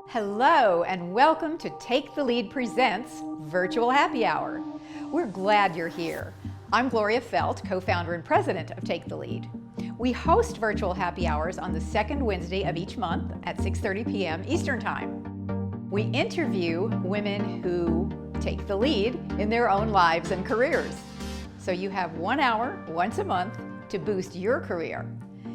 Hello and welcome to Take the Lead Presents Virtual Happy Hour. We're glad you're here. I'm Gloria Felt, co-founder and president of Take the Lead. We host virtual happy hours on the second Wednesday of each month at 6:30 p.m. Eastern Time. We interview women who take the lead in their own lives and careers. So you have 1 hour once a month to boost your career.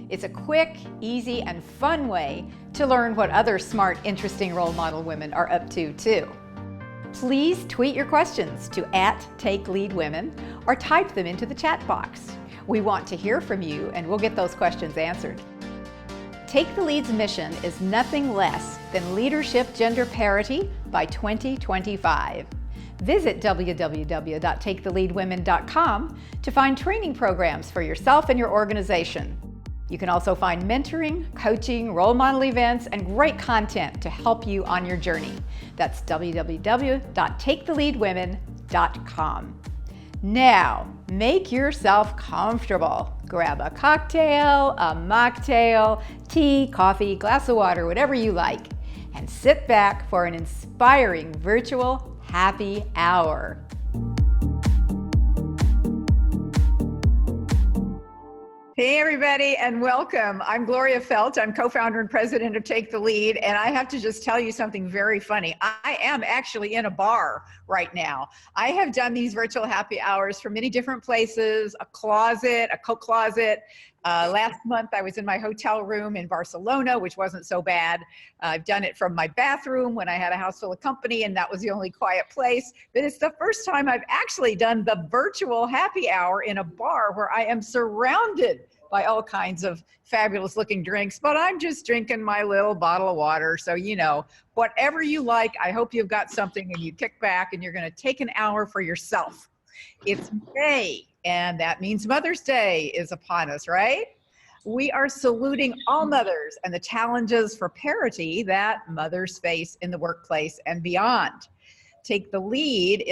It's a quick, easy, and fun way to learn what other smart, interesting role model women are up to too. Please tweet your questions to @TakeLeadWomen or type them into the chat box. We want to hear from you and we'll get those questions answered. Take the Lead's mission is nothing less than leadership gender parity by 2025. Visit www.taketheleadwomen.com to find training programs for yourself and your organization. You can also find mentoring, coaching, role model events, and great content to help you on your journey. That's www.taketheleadwomen.com. Now, make yourself comfortable. Grab a cocktail, a mocktail, tea, coffee, glass of water, whatever you like, and sit back for an inspiring virtual happy hour. Hey everybody and welcome. I'm Gloria Felt. I'm co-founder and president of Take the Lead, and I have to just tell you something very funny. I am actually in a bar right now. I have done these virtual happy hours from many different places, a closet, a coat closet. Last month I was in my hotel room in Barcelona, which wasn't so bad. I've done it from my bathroom when I had a house full of company and that was the only quiet place. But it's the first time I've actually done the virtual happy hour in a bar where I am surrounded by all kinds of fabulous looking drinks, but I'm just drinking my little bottle of water. So, you know, whatever you like, I hope you've got something and you kick back and you're gonna take an hour for yourself. It's May, and that means Mother's Day is upon us, right? We are saluting all mothers and the challenges for parity that mothers face in the workplace and beyond. Take the Lead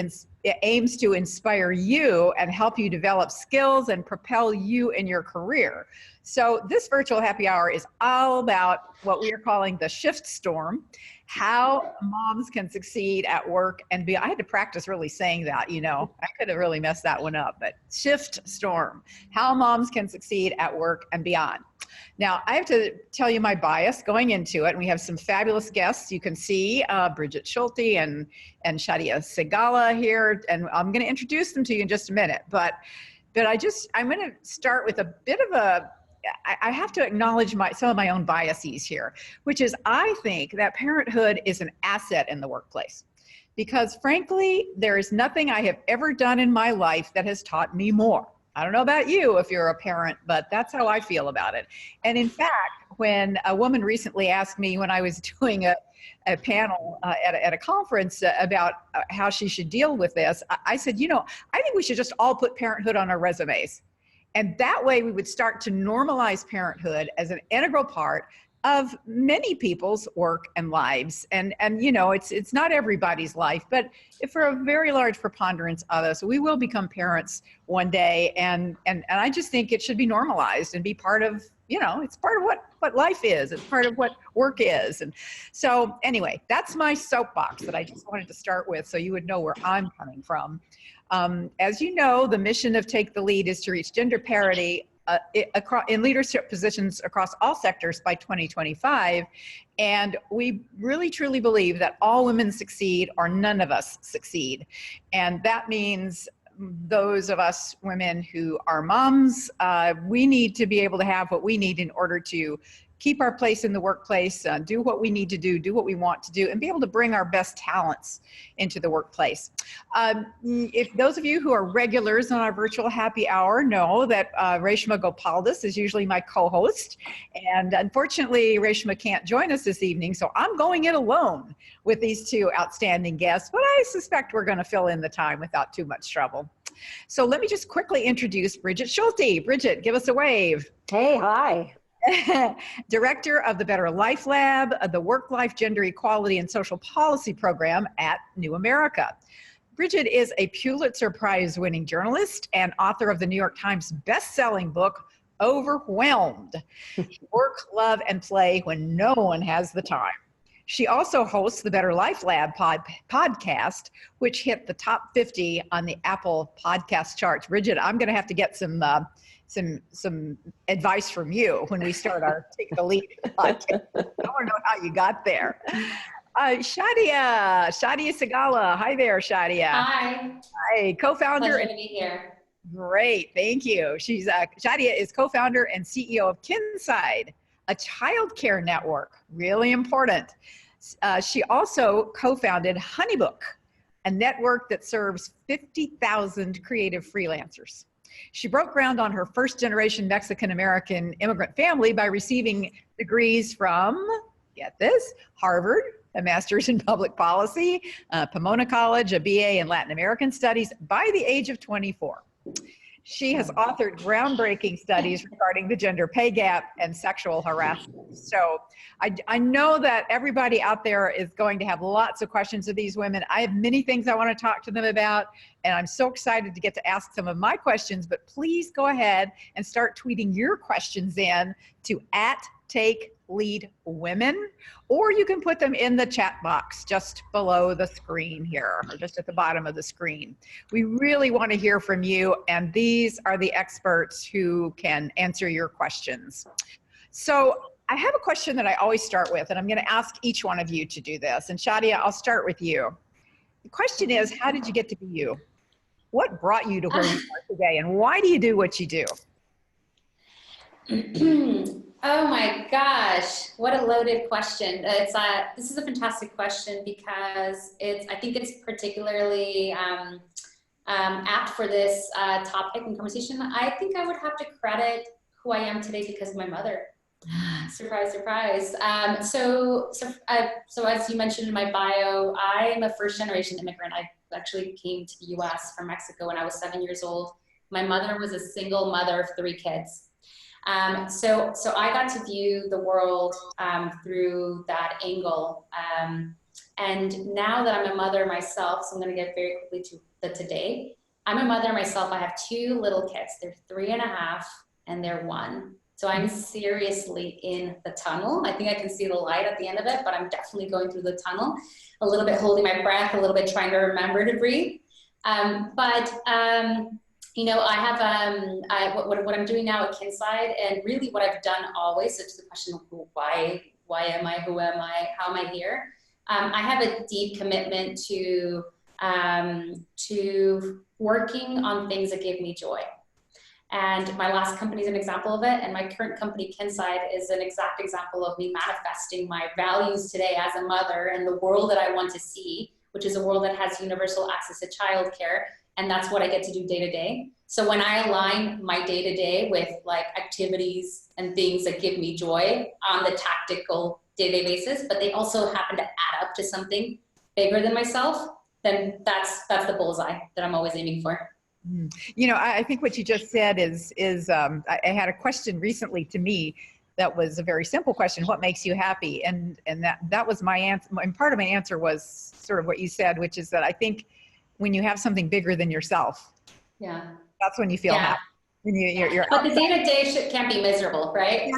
it aims to inspire you and help you develop skills and propel you in your career. So this virtual happy hour is all about what we are calling the shift storm, how moms can succeed at work and beyond. I had to practice really saying that, you know, I could have really messed that one up, but shift storm, how moms can succeed at work and beyond. Now, I have to tell you my bias going into it, and we have some fabulous guests. You can see Brigid Schulte and Shadiah Sigala here, and I'm going to introduce them to you in just a minute. But I'm going to start with a bit of I have to acknowledge some of my own biases here, which is I think that parenthood is an asset in the workplace. Because frankly, there is nothing I have ever done in my life that has taught me more. I don't know about you if you're a parent, but that's how I feel about it. And in fact, when a woman recently asked me when I was doing a panel at a conference about how she should deal with this, I said, you know, I think we should just all put parenthood on our resumes. And that way we would start to normalize parenthood as an integral part of many people's work and lives. And you know, it's not everybody's life, but for a very large preponderance of us, we will become parents one day. And I just think it should be normalized and be part of, you know, it's part of what life is. It's part of what work is. And so anyway, that's my soapbox that I just wanted to start with so you would know where I'm coming from. As you know, the mission of Take the Lead is to reach gender parity in leadership positions across all sectors by 2025. And we really truly believe that all women succeed or none of us succeed. And that means those of us women who are moms, we need to be able to have what we need in order to keep our place in the workplace, do what we need to do what we want to do, and be able to bring our best talents into the workplace. If those of you who are regulars on our virtual happy hour know that Reshma Gopaldus is usually my co-host, and unfortunately Reshma can't join us this evening, so I'm going it alone with these two outstanding guests, but I suspect we're going to fill in the time without too much trouble. So let me just quickly introduce Brigid Schulte. Brigid, give us a wave. Hey, hi. Director of the Better Life Lab, the Work-Life Gender Equality and Social Policy Program at New America. Brigid is a Pulitzer Prize-winning journalist and author of the New York Times best-selling book, Overwhelmed. Work, love, and play when no one has the time. She also hosts the Better Life Lab podcast, which hit the top 50 on the Apple podcast charts. Brigid, I'm going to have to get some advice from you when we start our Take the Lead podcast. I want to know how you got there. Shadiah Sigala. Hi there, Shadiah. Hi. Hi, co-founder. Pleasure to be here. Great, thank you. Shadiah is co-founder and CEO of Kinside, a childcare network, really important. She also co-founded HoneyBook, a network that serves 50,000 creative freelancers. She broke ground on her first-generation Mexican-American immigrant family by receiving degrees from, get this, Harvard, a master's in public policy, Pomona College, a BA in Latin American studies by the age of 24. She has authored groundbreaking studies regarding the gender pay gap and sexual harassment. So I know that everybody out there is going to have lots of questions of these women. I have many things I want to talk to them about, and I'm so excited to get to ask some of my questions, but please go ahead and start tweeting your questions in to @TakeLeadWomen, or you can put them in the chat box just below the screen here, or just at the bottom of the screen. We really want to hear from you, and these are the experts who can answer your questions. So I have a question that I always start with, and I'm going to ask each one of you to do this. And Shadiah, I'll start with you. The question is, how did you get to be you? What brought you to where you are today, and why do you do what you do? Oh my gosh, what a loaded question. This is a fantastic question because I think it's particularly apt for this topic and conversation. I think I would have to credit who I am today because of my mother. Surprise, surprise. So as you mentioned in my bio, I'm a first-generation immigrant. I actually came to the U.S. from Mexico when I was 7 years old. My mother was a single mother of 3 kids. So I got to view the world through that angle. And now that I'm a mother myself, so I'm going to get very quickly to the today. I'm a mother myself. I have 2 little kids. They're 3.5 and they're 1. So I'm seriously in the tunnel. I think I can see the light at the end of it, but I'm definitely going through the tunnel, a little bit holding my breath, a little bit trying to remember to breathe. You know, I have what I'm doing now at Kinside, and really what I've done always. So to the question of why am I, who am I, how am I here? I have a deep commitment to working on things that give me joy. And my last company is an example of it, and my current company, Kinside, is an exact example of me manifesting my values today as a mother and the world that I want to see, which is a world that has universal access to childcare. And that's what I get to do day to day. So when I align my day to day with like activities and things that give me joy on the tactical day-to-day basis, but they also happen to add up to something bigger than myself, then that's the bullseye that I'm always aiming for. You know, I think what you just said is I had a question recently to me that was a very simple question: what makes you happy? And that was my answer. And part of my answer was sort of what you said, which is that I think when you have something bigger than yourself, that's when you feel happy. When you're but the day-to-day can't be miserable, right?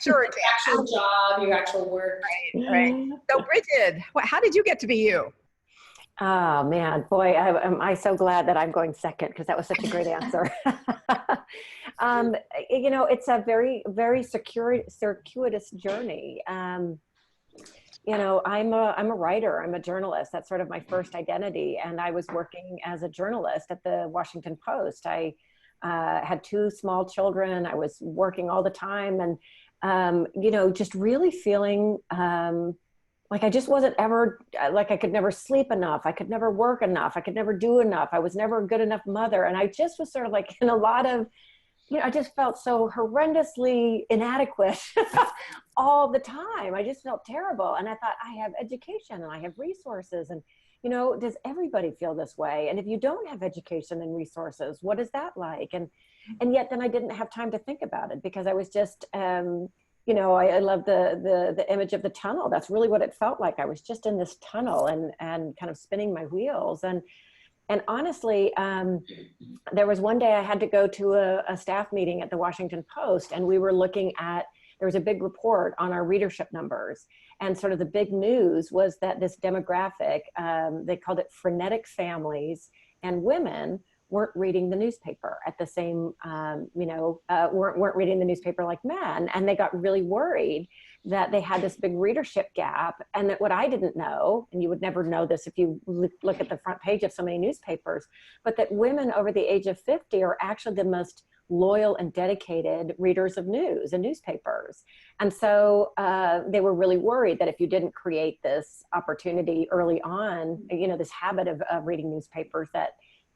Sure, your actual job, your actual work. Right. So Brigid, how did you get to be you? Oh man, boy, am I so glad that I'm going second, because that was such a great answer. You know, it's a very, very circuitous journey. You know, I'm a writer, I'm a journalist. That's sort of my first identity. And I was working as a journalist at the Washington Post. I had 2 small children. I was working all the time, and, you know, just really feeling like I just wasn't ever, like I could never sleep enough. I could never work enough. I could never do enough. I was never a good enough mother. And I just was sort of like in a lot of, you know, I just felt so horrendously inadequate all the time. I just felt terrible. And I thought, I have education and I have resources. And, you know, does everybody feel this way? And if you don't have education and resources, what is that like? And yet then I didn't have time to think about it, because I was just, you know, I love the image of the tunnel. That's really what it felt like. I was just in this tunnel and kind of spinning my wheels. And honestly, there was one day I had to go to a staff meeting at the Washington Post, and we were looking at there was a big report on our readership numbers. And sort of the big news was that this demographic, they called it frenetic families, and women weren't reading the newspaper at the same, weren't reading the newspaper like men. And they got really worried that they had this big readership gap, and that what I didn't know, and you would never know this if you look at the front page of so many newspapers, but that women over the age of 50 are actually the most loyal and dedicated readers of news and newspapers. And so they were really worried that if you didn't create this opportunity early on, this habit of reading newspapers, that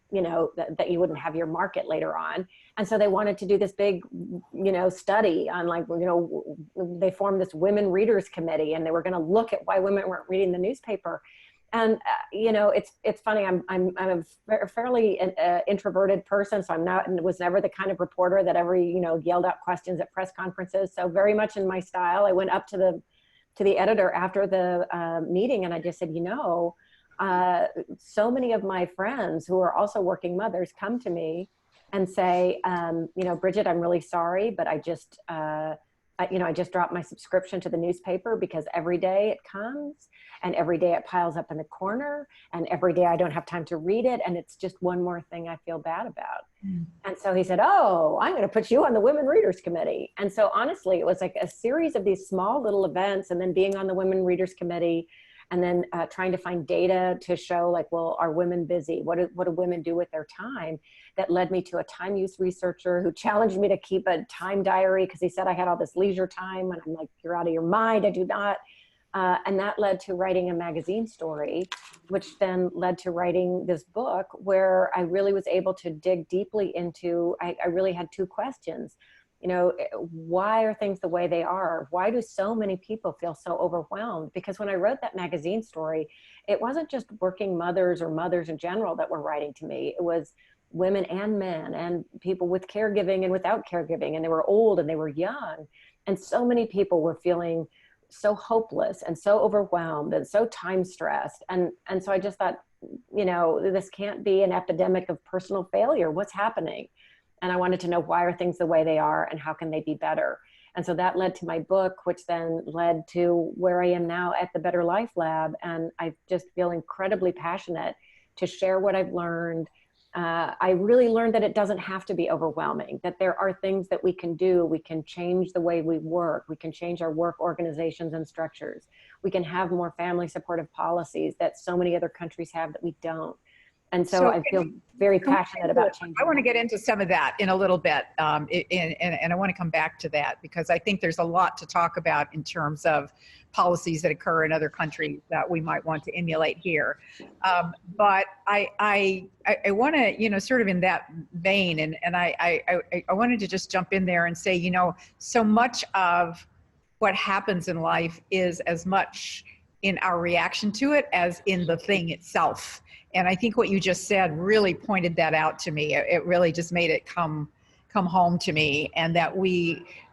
that you wouldn't have your market later on. And so they wanted to do this big, study on they formed this women readers committee, and they were going to look at why women weren't reading the newspaper. And, it's funny, I'm a fairly introverted person. So was never the kind of reporter that ever, yelled out questions at press conferences. So very much in my style, I went up to the editor after the meeting, and I just said, so many of my friends who are also working mothers come to me and say, Brigid, I'm really sorry, but I just dropped my subscription to the newspaper because every day it comes, and every day it piles up in the corner, and every day I don't have time to read it. And it's just one more thing I feel bad about. Mm. And so he said, oh, I'm going to put you on the Women Readers Committee. And so honestly, it was like a series of these small little events, and then being on the Women Readers Committee, and then trying to find data to show, like, well, are women busy? What do women do with their time? That led me to a time use researcher who challenged me to keep a time diary, because he said I had all this leisure time. And I'm like, you're out of your mind. I do not. And that led to writing a magazine story, which then led to writing this book, where I really was able to dig deeply into, I really had two questions. Why are things the way they are? Why do so many people feel so overwhelmed? Because when I wrote that magazine story, it wasn't just working mothers or mothers in general that were writing to me. It was women and men, and people with caregiving and without caregiving, and they were old and they were young. And so many people were feeling so hopeless and so overwhelmed and so time stressed. And so I just thought, this can't be an epidemic of personal failure. What's happening? And I wanted to know, why are things the way they are, and how can they be better? And so that led to my book, which then led to where I am now at the Better Life Lab. And I just feel incredibly passionate to share what I've learned. I really learned that it doesn't have to be overwhelming, that there are things that we can do. We can change the way we work. We can change our work organizations and structures. We can have more family supportive policies that so many other countries have that we don't. And so I feel very passionate about changing. I want to get into some of that in a little bit, and I want to come back to that, because I think there's a lot to talk about in terms of policies that occur in other countries that we might want to emulate here. But I want to, sort of in that vein, and I wanted to just jump in there and say, so much of what happens in life is as much in our reaction to it as in the thing itself. And I think what you just said really pointed that out to me. It really just made it come home to me, and that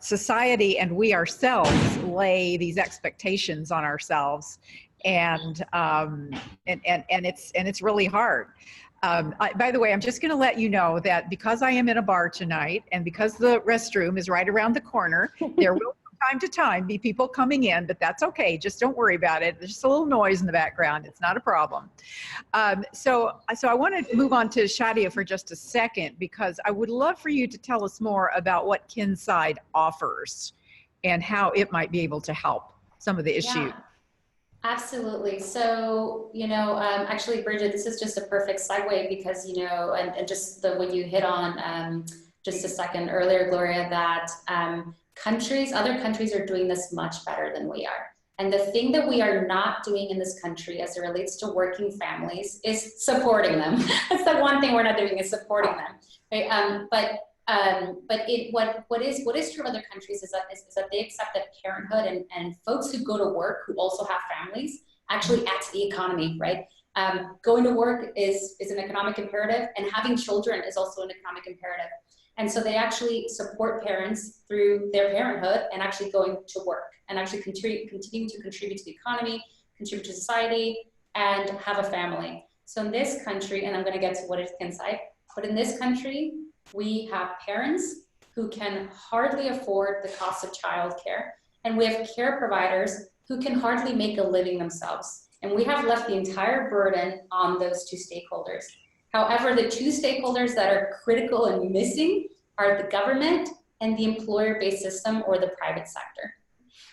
society and we ourselves lay these expectations on ourselves, and it's really hard. By the way, I'm just going to let you know that because I am in a bar tonight, and because the restroom is right around the corner, there will time to time be people coming in, but that's okay. Just don't worry about it. There's just a little noise in the background. It's not a problem. So I want to move on to Shadiah for just a second, because I would love for you to tell us more about what Kinside offers and how it might be able to help some of the issues. Yeah, absolutely. So, actually, Brigid, this is just a perfect segue, because, and just the what you hit on just a second earlier, Gloria, that other countries are doing this much better than we are. And the thing that we are not doing in this country as it relates to working families is supporting them. That's the one thing we're not doing, is supporting them. Right? What is true of other countries is that they accept that parenthood and folks who go to work who also have families actually add to the economy, right? Going to work is an economic imperative, and having children is also an economic imperative. And so they actually support parents through their parenthood and actually going to work and actually continuing to contribute to the economy, contribute to society, and have a family. So in this country, and I'm going to get to what is Kinside, but in this country, we have parents who can hardly afford the cost of childcare, and we have care providers who can hardly make a living themselves. And we have left the entire burden on those two stakeholders. However, the two stakeholders that are critical and missing are the government and the employer-based system or the private sector.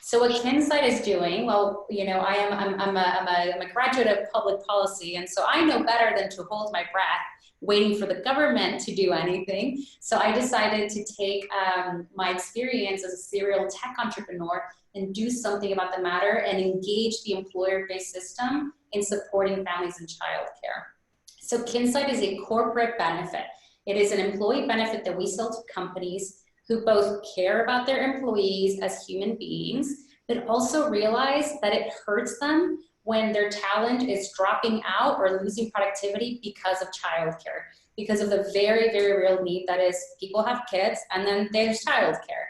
So what Kinside is doing, well, you know, I'm a graduate of public policy, and so I know better than to hold my breath waiting for the government to do anything. So I decided to take my experience as a serial tech entrepreneur and do something about the matter and engage the employer-based system in supporting families in childcare. So Kinside is a corporate benefit. It is an employee benefit that we sell to companies who both care about their employees as human beings, but also realize that it hurts them when their talent is dropping out or losing productivity because of childcare, because of the very, very real need that is people have kids and then there's childcare.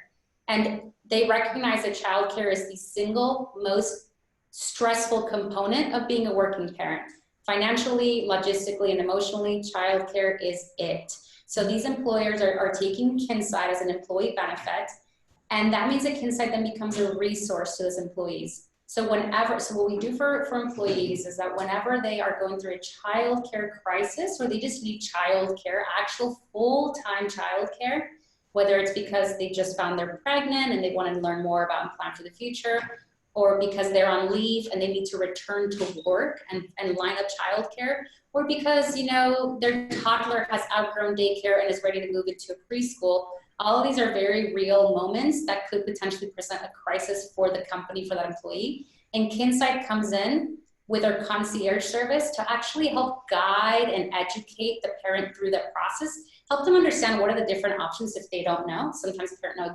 And they recognize that childcare is the single most stressful component of being a working parent. Financially, logistically, and emotionally, childcare is it. So these employers are taking Kinside as an employee benefit, and that means that Kinside then becomes a resource to those employees. So what we do for employees is that whenever they are going through a childcare crisis, or they just need childcare, actual full-time childcare, whether it's because they just found they're pregnant and they want to learn more about and plan for the future, or because they're on leave and they need to return to work and line up childcare, or because, you know, their toddler has outgrown daycare and is ready to move into a preschool. All of these are very real moments that could potentially present a crisis for the company, for that employee. And Kinside comes in with our concierge service to actually help guide and educate the parent through that process, help them understand what are the different options if they don't know. Sometimes the parent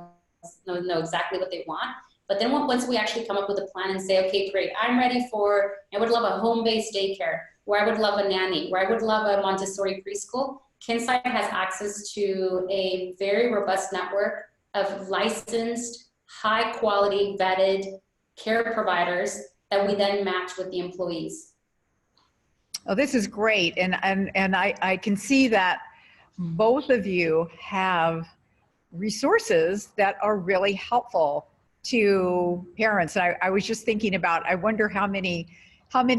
know exactly what they want. But then once we actually come up with a plan and say, okay, great, I'm ready for, I would love a home-based daycare, where I would love a nanny, where I would love a Montessori preschool, Kinside has access to a very robust network of licensed, high-quality, vetted care providers that we then match with the employees. Oh, this is great. And I can see that both of you have resources that are really helpful to parents. And I was just thinking about, I wonder how many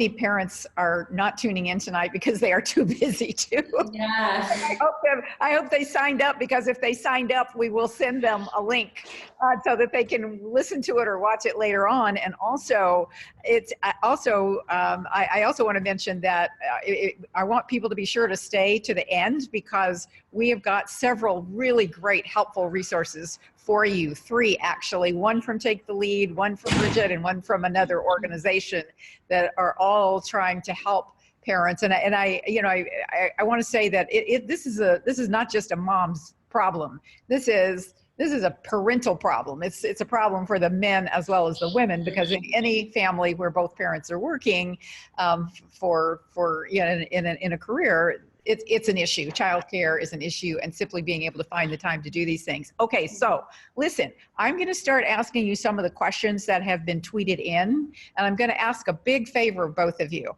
parents are not tuning in tonight because they are too busy too. Yeah. I hope they signed up, because if they signed up, we will send them a link so that they can listen to it or watch it later on. And also, I also want to mention that I want people to be sure to stay to the end, because we have got several really great, helpful resources for you. 3 actually, one from Take the Lead, one from Brigid, and one from another organization that are all trying to help parents. And I want to say that this is not just a mom's problem. This is a parental problem. It's a problem for the men as well as the women, because in any family where both parents are working in a career, it's an issue. Childcare is an issue, and simply being able to find the time to do these things. Okay, so listen, I'm going to start asking you some of the questions that have been tweeted in, and I'm going to ask a big favor of both of you.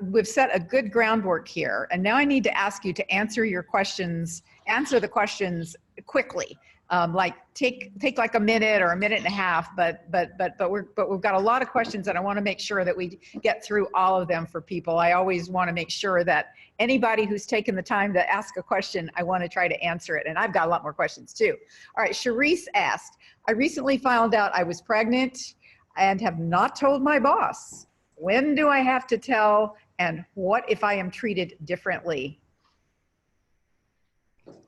We've set a good groundwork here, and now I need to ask you to answer the questions quickly. Like take like a minute or a minute and a half, but we've got a lot of questions, and I want to make sure that we get through all of them for people. I always want to make sure that anybody who's taken the time to ask a question, I want to try to answer it. And I've got a lot more questions too. All right, Charisse asked, I recently found out I was pregnant and have not told my boss. When do I have to tell, and what if I am treated differently?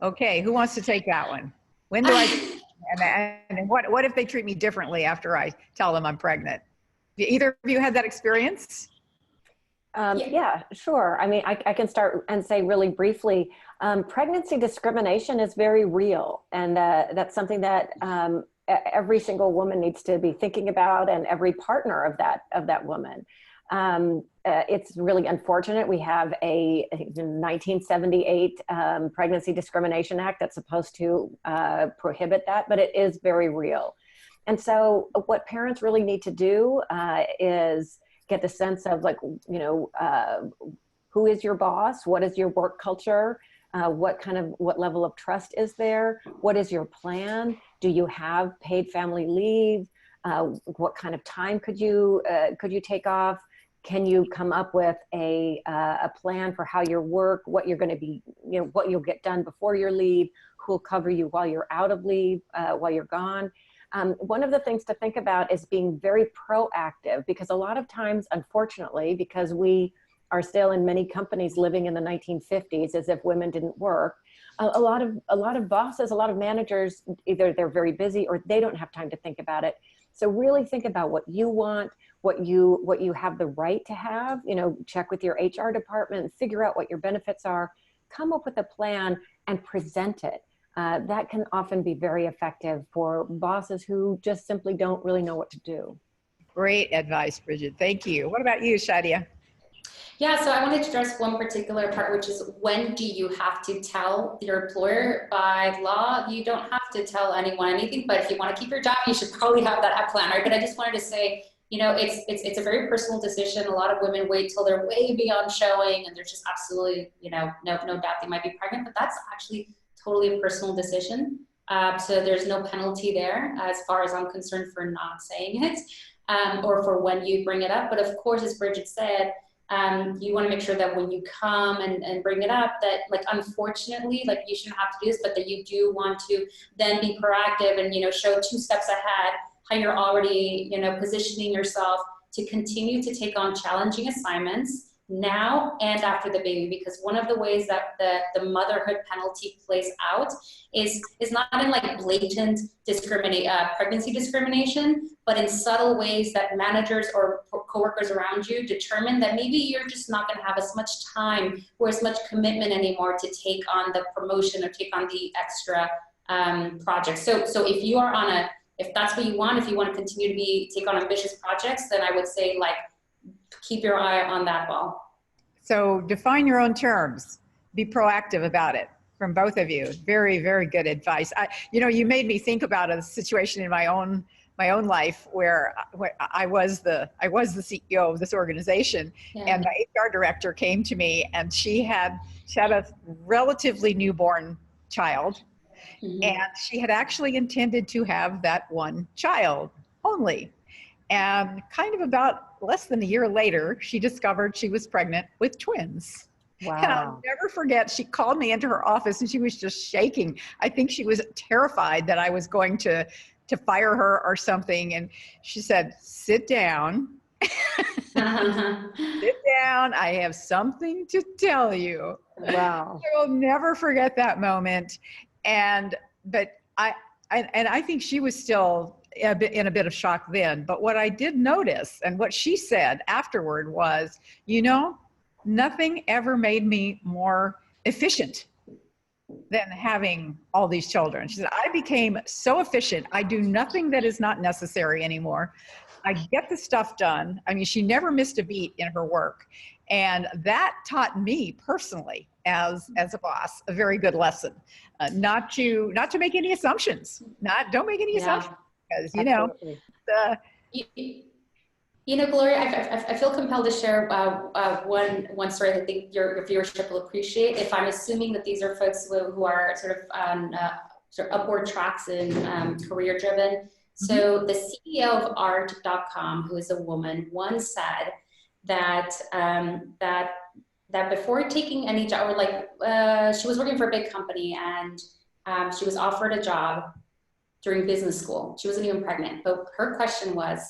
Okay, who wants to take that one? When do I, and what if they treat me differently after I tell them I'm pregnant? Either of you had that experience? Yeah, sure. I mean, I can start and say really briefly, pregnancy discrimination is very real. And that's something that every single woman needs to be thinking about, and every partner of that woman. It's really unfortunate. We have a 1978 Pregnancy Discrimination Act that's supposed to prohibit that, but it is very real. And so what parents really need to do is get the sense of, like, who is your boss? What is your work culture? What level of trust is there? What is your plan? Do you have paid family leave? What kind of time could you take off? Can you come up with a plan for how your work, what you're going to be, what you'll get done before your leave, who will cover you while you're out of leave, while you're gone? One of the things to think about is being very proactive, because a lot of times, unfortunately, because we are still in many companies living in the 1950s as if women didn't work, a lot of bosses, a lot of managers, either they're very busy or they don't have time to think about it. So really think about what you want, what you have the right to have, check with your HR department, figure out what your benefits are, come up with a plan and present it. That can often be very effective for bosses who just simply don't really know what to do. Great advice, Brigid. Thank you. What about you, Shadiah? Yeah, so I wanted to address one particular part, which is when do you have to tell your employer? By law, you don't have to tell anyone anything, but if you want to keep your job, you should probably have that plan, right? But I just wanted to say, it's a very personal decision. A lot of women wait till they're way beyond showing, and there's just absolutely, no doubt they might be pregnant, but that's actually totally a personal decision. So there's no penalty there as far as I'm concerned for not saying it, or for when you bring it up. But of course, as Brigid said, you want to make sure that when you come and bring it up, that unfortunately, you shouldn't have to do this, but that you do want to then be proactive and, show 2 steps ahead, how you're already, positioning yourself to continue to take on challenging assignments now and after the baby. Because one of the ways that the motherhood penalty plays out is not in blatant pregnancy discrimination, but in subtle ways that managers or coworkers around you determine that maybe you're just not going to have as much time or as much commitment anymore to take on the promotion or take on the extra projects. So if you are if that's what you want, if you want to continue to take on ambitious projects, then I would say keep your eye on that ball. So define your own terms. Be proactive about it from both of you. Very, very good advice. You made me think about a situation in my own life where I was the CEO of this organization, and the HR director came to me, and she had a relatively newborn child, and she had actually intended to have that one child only. And kind of about less than a year later, she discovered she was pregnant with twins. Wow. And I'll never forget, she called me into her office and she was just shaking. I think she was terrified that I was going to fire her or something. And she said, sit down. Sit down. I have something to tell you. Wow. I will never forget that moment. But I think she was still in a bit of shock then. But what I did notice, and what she said afterward was, nothing ever made me more efficient than having all these children. She said, I became so efficient. I do nothing that is not necessary anymore. I get the stuff done. I mean, she never missed a beat in her work. And that taught me personally as a boss, a very good lesson, not to make any assumptions, don't make any assumptions, because, Gloria, I feel compelled to share one story that I think your viewership will appreciate. If I'm assuming that these are folks who are sort of on upward tracks and career driven. So the CEO of art.com, who is a woman, once said that before taking any job, or she was working for a big company, and she was offered a job during business school. She wasn't even pregnant, but her question was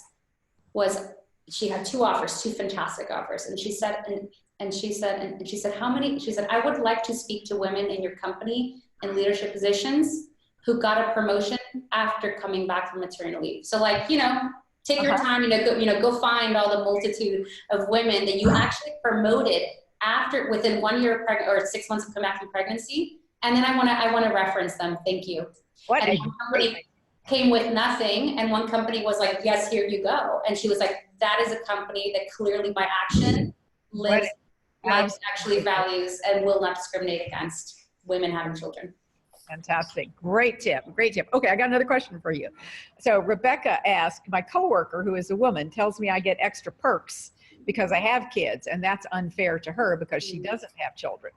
she had 2 offers, 2 fantastic offers. And she said, how many? She said, I would like to speak to women in your company in leadership positions who got a promotion after coming back from maternity leave. So take your time, go find all the multitude of women that you actually promoted within 1 year or 6 months of coming back from pregnancy. And then I want to reference them. Thank you. And one company came with nothing, and one company was like, yes, here you go. And she was like, that is a company that clearly by action lives, actually values, and will not discriminate against women having children. Fantastic. Great tip. Okay, I got another question for you. So Rebecca asked, my coworker, who is a woman, tells me I get extra perks because I have kids, and that's unfair to her because she doesn't have children.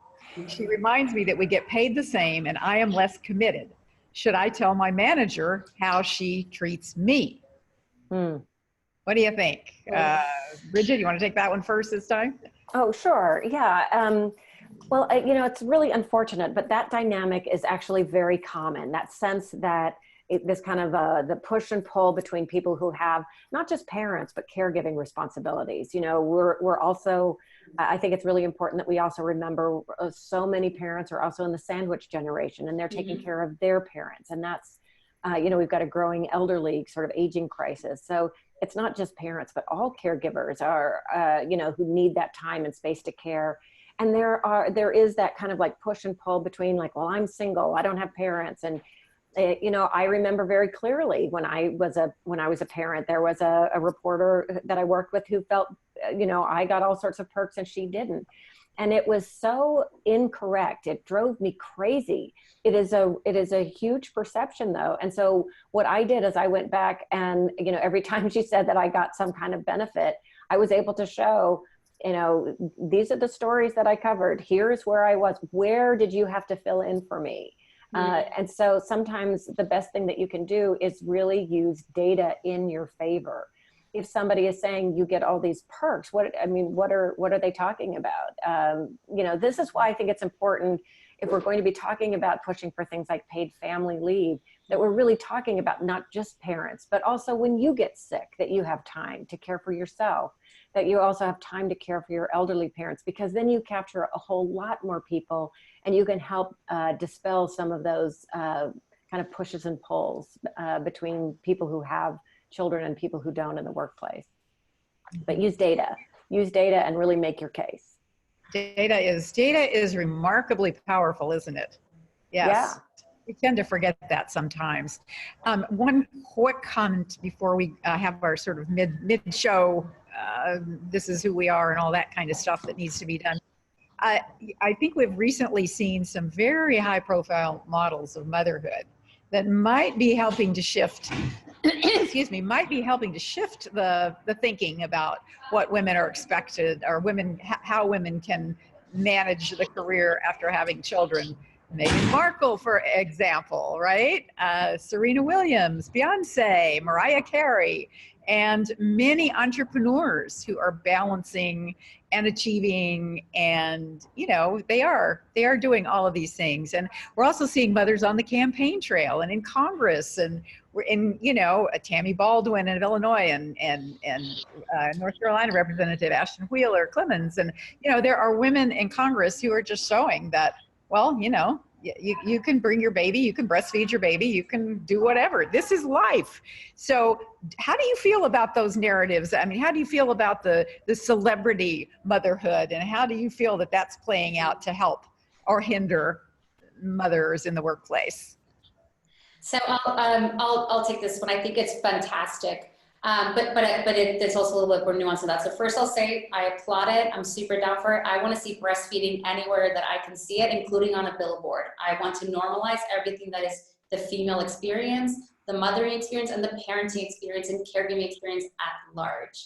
She reminds me that we get paid the same and I am less committed. Should I tell my manager how she treats me? What do you think? Brigid, you want to take that one first this time? Oh, sure. Yeah. Well, you know, it's really unfortunate, but that dynamic is actually very common. That sense that this kind of the push and pull between people who have not just parents, but caregiving responsibilities. You know, we're also, I think it's really important that we also remember so many parents are also in the sandwich generation and they're taking care of their parents. And that's, you know, we've got a growing elderly sort of aging crisis. So it's not just parents, but all caregivers are, you know, who need that time and space to care. And there is that kind of like push and pull between like, well, I'm single, I don't have parents. And, you know, I remember very clearly when I was a parent, there was a reporter that I worked with who felt, you know, I got all sorts of perks and she didn't. And it was so incorrect. It drove me crazy. It is a huge perception though. And so what I did is I went back and, you know, every time she said that I got some kind of benefit, I was able to show, you know, these are the stories that I covered. Here's where I was. Where did you have to fill in for me? And so sometimes the best thing that you can do is really use data in your favor. If somebody is saying you get all these perks, what are they talking about? You know, this is why I think it's important if we're going to be talking about pushing for things like paid family leave, that we're really talking about not just parents, but also when you get sick, that you have time to care for yourself, that you also have time to care for your elderly parents, because then you capture a whole lot more people and you can help dispel some of those kind of pushes and pulls between people who have children and people who don't in the workplace. But use data and really make your case. Data is remarkably powerful, isn't it? Yes. Yeah. We tend to forget that sometimes. One quick comment before we have our sort of mid-show, this is who we are and all that kind of stuff that needs to be done. I think we've recently seen some very high-profile models of motherhood that might be helping to shift, might be helping to shift the thinking about what women are expected, or how women can manage the career after having children. Meghan Markle, for example, right? Serena Williams, Beyonce, Mariah Carey, and many entrepreneurs who are balancing and achieving, and you know, they are doing all of these things. And we're also seeing mothers on the campaign trail and in Congress, and we're in, you know, Tammy Baldwin in Illinois, and North Carolina Representative Ashton Wheeler Clemens, and you know, there are women in Congress who are just showing that, well, you know, you can bring your baby, you can breastfeed your baby, you can do whatever. This is life. So how do you feel about those narratives? I mean, how do you feel about the celebrity motherhood, and how do you feel that that's playing out to help or hinder mothers in the workplace? So I'll take this one. I think it's fantastic. There's also a little bit more nuance to that. So first I'll say I applaud it. I'm super down for it. I want to see breastfeeding anywhere that I can see it, including on a billboard. I want to normalize everything that is the female experience, the mothering experience, and the parenting experience and caregiving experience at large.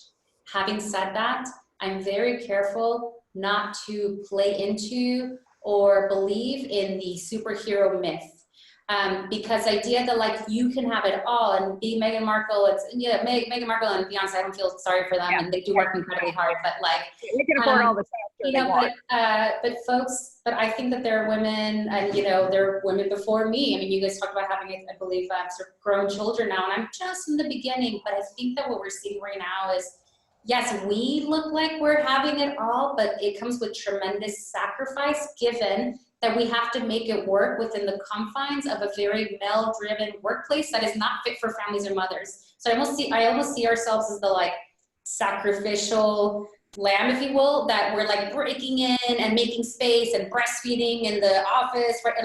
Having said that, I'm very careful not to play into or believe in the superhero myth. Because the idea that like you can have it all and be Meghan Markle, Meghan Markle and Beyonce, I don't feel sorry for them, and they do work incredibly hard, but like they can afford all the stuff. But I think that there are women, and you know, there are women before me. I mean, you guys talk about having, I believe, sort of grown children now, and I'm just in the beginning. But I think that what we're seeing right now is, yes, we look like we're having it all, but it comes with tremendous sacrifice, given that we have to make it work within the confines of a very male-driven workplace that is not fit for families and mothers. So I almost see ourselves as the like sacrificial lamb, if you will, that we're like breaking in and making space and breastfeeding in the office, right?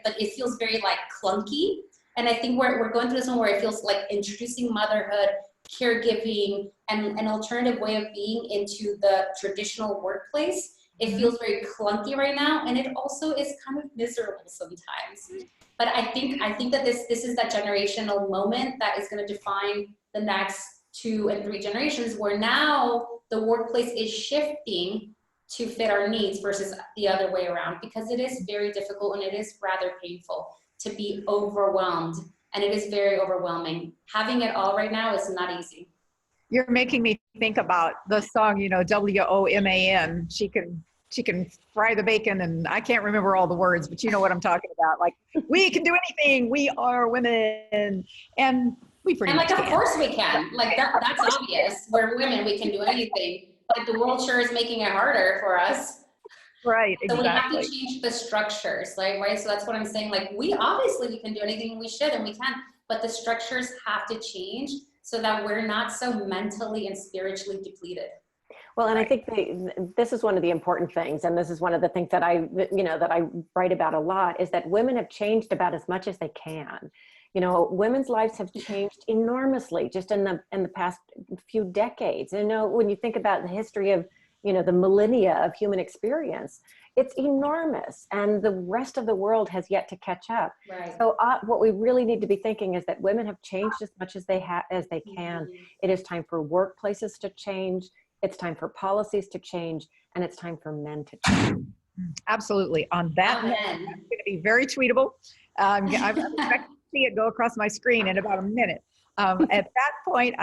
But it feels very like clunky. And I think we're going through this one where it feels like introducing motherhood, caregiving, and an alternative way of being into the traditional workplace. It feels very clunky right now, and it also is kind of miserable sometimes. But I think that this is that generational moment that is going to define the next 2 and 3 generations, where now the workplace is shifting to fit our needs versus the other way around, because it is very difficult and it is rather painful to be overwhelmed, and it is very overwhelming. Having it all right now is not easy. You're making me think about the song, you know, WOMAN. She can fry the bacon, and I can't remember all the words, but you know what I'm talking about. Like, we can do anything. We are women, and we pretty much can. can. Of course we can. Like that's obvious. We're women. We can do anything. But the world sure is making it harder for us. Right. Exactly. So we have to change the structures, like, right? So that's what I'm saying. Like, we can do anything, we should, and we can, but the structures have to change so that we're not so mentally and spiritually depleted. Well, and I think this is one of the important things, and this is one of the things that I write about a lot, is that women have changed about as much as they can. You know, women's lives have changed enormously just in the past few decades. You know, when you think about the history of, you know, the millennia of human experience, it's enormous, and the rest of the world has yet to catch up. Right. So what we really need to be thinking is that women have changed as much as they can. It is time for workplaces to change. It's time for policies to change, and it's time for men to change. Absolutely. On that note, it's going to be very tweetable. I'm expecting to see it go across my screen in about a minute. At that point,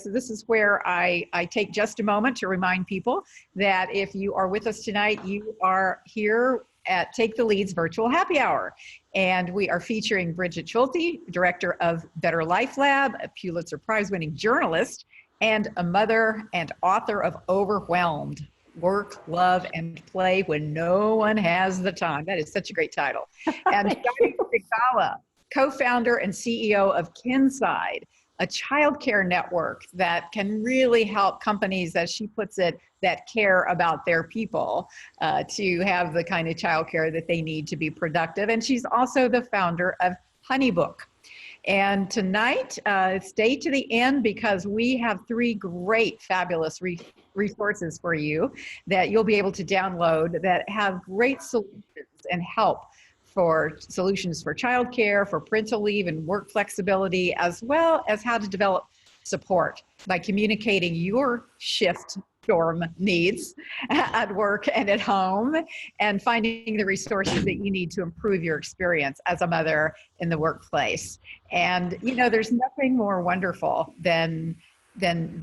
so this is where I take just a moment to remind people that if you are with us tonight, you are here at Take the Lead's virtual happy hour. And we are featuring Brigid Schulte, director of Better Life Lab, a Pulitzer Prize-winning journalist, and a mother and author of Overwhelmed: Work, Love, and Play When No One Has the Time. That is such a great title. And Shadiah Sigala, co-founder and CEO of Kinside, a childcare network that can really help companies, as she puts it, that care about their people to have the kind of childcare that they need to be productive. And she's also the founder of HoneyBook. And tonight, stay to the end, because we have 3 great, fabulous resources for you that you'll be able to download that have great solutions and help for solutions for childcare, for parental leave and work flexibility, as well as how to develop support by communicating your shift storm needs at work and at home, and finding the resources that you need to improve your experience as a mother in the workplace. And you know, there's nothing more wonderful than in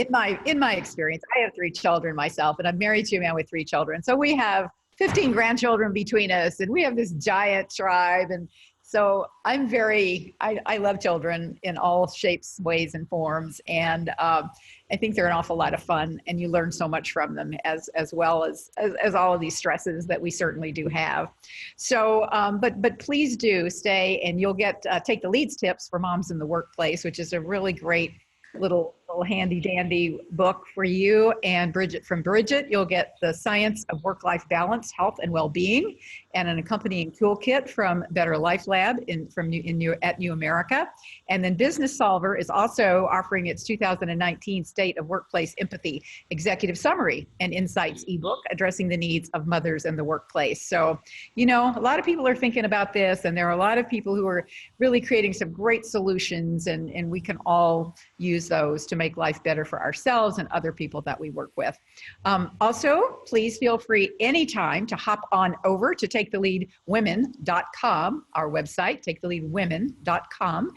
my experience. I have 3 children myself, and I'm married to a man with 3 children. So we have 15 grandchildren between us, and we have this giant tribe. And so I love children in all shapes, ways, and forms. And I think they're an awful lot of fun, and you learn so much from them, as well as all of these stresses that we certainly do have. So, but please do stay, and you'll get Take the Lead's tips for moms in the workplace, which is a really great little handy dandy book for you. And from Brigid, you'll get The Science of Work-Life Balance, Health and Well-Being, and an accompanying toolkit from Better Life Lab at New America. And then Business Solver is also offering its 2019 State of Workplace Empathy Executive Summary and Insights ebook, addressing the needs of mothers in the workplace. So, you know, a lot of people are thinking about this, and there are a lot of people who are really creating some great solutions, and we can all use those to make life better for ourselves and other people that we work with. Also, please feel free anytime to hop on over to taketheleadwomen.com, our website, taketheleadwomen.com,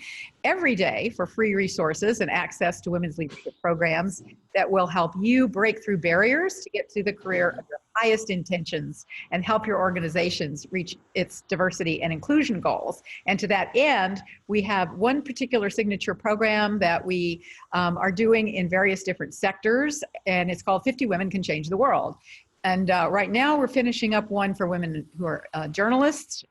every day for free resources and access to women's leadership programs that will help you break through barriers to get to the career of your highest intentions and help your organizations reach its diversity and inclusion goals. And to that end, we have one particular signature program that we are doing in various different sectors, and it's called 50 Women Can Change the World. And right now we're finishing up one for women who are journalists.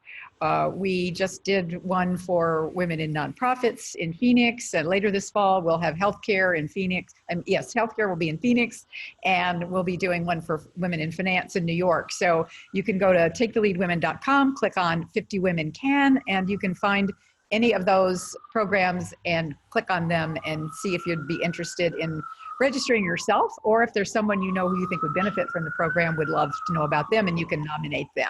We just did one for women in nonprofits in Phoenix, and later this fall we'll have healthcare in Phoenix. Yes, healthcare will be in Phoenix, and we'll be doing one for women in finance in New York. So you can go to taketheleadwomen.com, click on 50 Women Can, and you can find any of those programs and click on them and see if you'd be interested in registering yourself, or if there's someone you know who you think would benefit from the program, would love to know about them, and you can nominate them.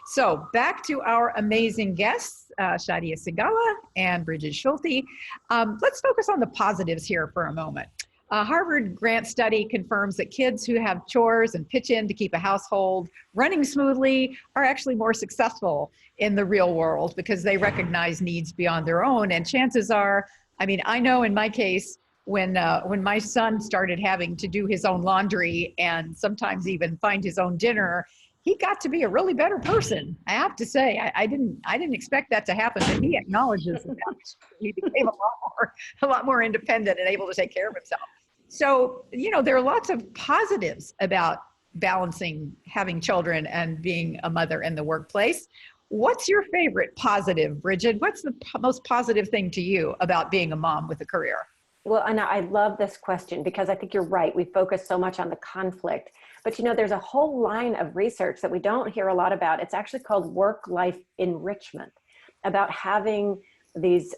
So back to our amazing guests, Shadiah Sigala and Brigid Schulte. Let's focus on the positives here for a moment. A Harvard grant study confirms that kids who have chores and pitch in to keep a household running smoothly are actually more successful in the real world because they recognize needs beyond their own. And chances are, I mean, I know in my case, when my son started having to do his own laundry and sometimes even find his own dinner, he got to be a really better person. I have to say, I didn't expect that to happen, but he acknowledges that. He became a lot more independent and able to take care of himself. So, you know, there are lots of positives about balancing having children and being a mother in the workplace. What's your favorite positive, Brigid? What's the most positive thing to you about being a mom with a career? Well, and I love this question because I think you're right. We focus so much on the conflict, but you know, there's a whole line of research that we don't hear a lot about. It's actually called work-life enrichment, about having these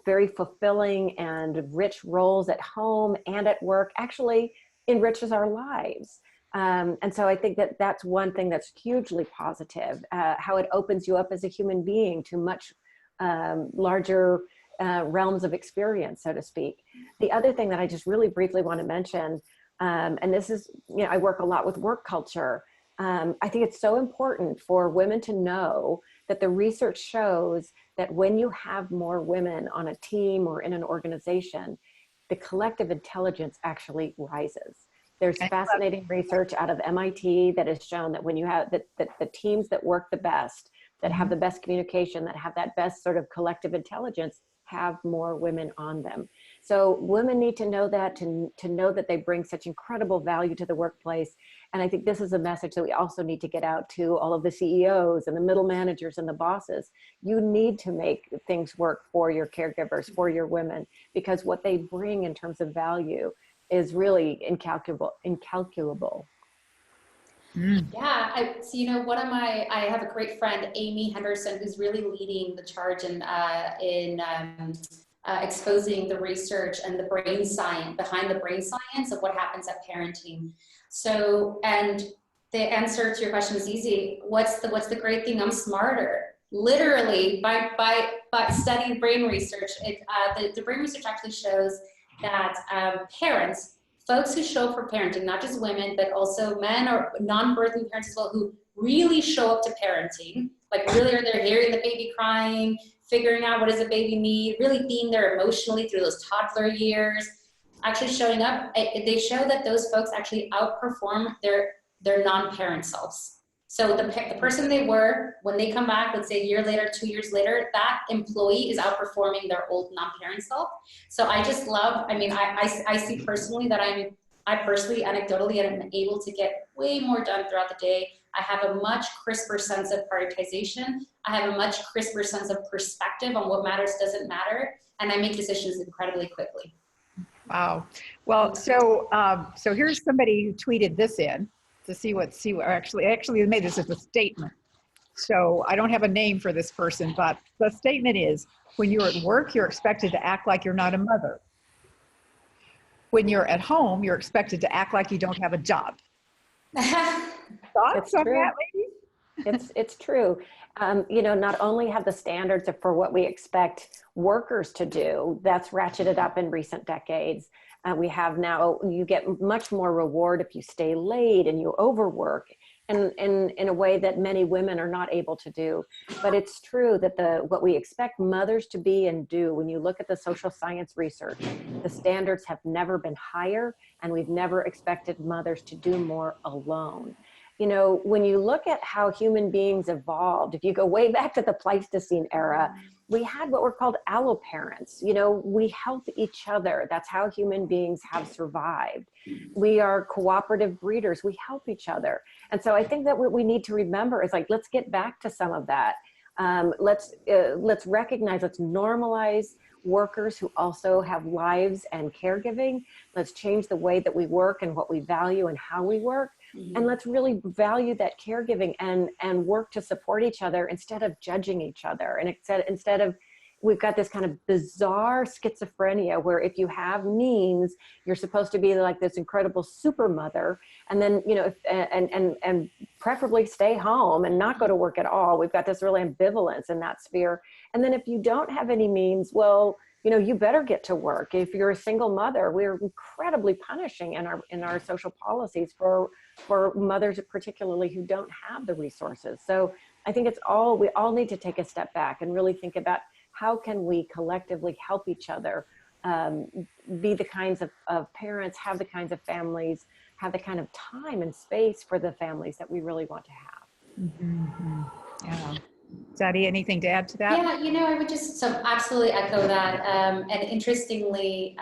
very fulfilling and rich roles at home and at work actually enriches our lives. And so I think that that's one thing that's hugely positive, how it opens you up as a human being to much larger realms of experience, so to speak. The other thing that I just really briefly want to mention, and this is, you know, I work a lot with work culture. I think it's so important for women to know that the research shows that when you have more women on a team or in an organization, the collective intelligence actually rises. There's fascinating research out of MIT that has shown that when you have that the teams that work the best, that have the best communication, that have that best sort of collective intelligence, have more women on them. So women need to know that, to know that they bring such incredible value to the workplace. And I think this is a message that we also need to get out to all of the CEOs and the middle managers and the bosses. You need to make things work for your caregivers, for your women, because what they bring in terms of value is really incalculable. Yeah, so you know, I have a great friend, Amy Henderson, who's really leading the charge in exposing the research and the brain science behind the brain science of what happens at parenting. So, and the answer to your question is easy. What's the great thing? I'm smarter. Literally, by studying brain research, the brain research actually shows that parents, folks who show up for parenting, not just women, but also men or non-birthing parents as well, who really show up to parenting, like really are there hearing the baby crying, figuring out what does the baby need, really being there emotionally through those toddler years, actually showing up, they show that those folks actually outperform their non-parent selves. So the person they were, when they come back, let's say a year later, 2 years later, that employee is outperforming their old non-parent self. So I just love, I mean, I see personally that I personally, anecdotally, am able to get way more done throughout the day. I have a much crisper sense of prioritization. I have a much crisper sense of perspective on what matters, doesn't matter. And I make decisions incredibly quickly. Wow. Well, so here's somebody who tweeted this in to see what actually made this as a statement. So I don't have a name for this person, but the statement is, when you're at work, you're expected to act like you're not a mother. When you're at home, you're expected to act like you don't have a job. Thoughts on that, ladies? It's true. You know, not only have the standards for what we expect workers to do, that's ratcheted up in recent decades. We have now, you get much more reward if you stay late and you overwork, and in a way that many women are not able to do. But it's true that what we expect mothers to be and do, when you look at the social science research, the standards have never been higher, and we've never expected mothers to do more alone. You know, when you look at how human beings evolved, if you go way back to the Pleistocene era, we had what were called alloparents. You know, we help each other. That's how human beings have survived. We are cooperative breeders. We help each other. And so I think that what we need to remember is, like, let's get back to some of that. Let's recognize, let's normalize workers who also have lives and caregiving. Let's change the way that we work and what we value and how we work. And let's really value that caregiving and work to support each other instead of judging each other. And instead of, we've got this kind of bizarre schizophrenia where if you have means, you're supposed to be like this incredible super mother, and then, you know, and preferably stay home and not go to work at all. We've got this real ambivalence in that sphere. And then if you don't have any means, well, you better get to work. If you're a single mother, we're incredibly punishing in our social policies for mothers particularly who don't have the resources. So I think we all need to take a step back and really think about how can we collectively help each other be the kinds of parents, have the kinds of families, have the kind of time and space for the families that we really want to have. Mm-hmm. Yeah. Shadiah, anything to add to that? Yeah, I would just absolutely echo that. And interestingly,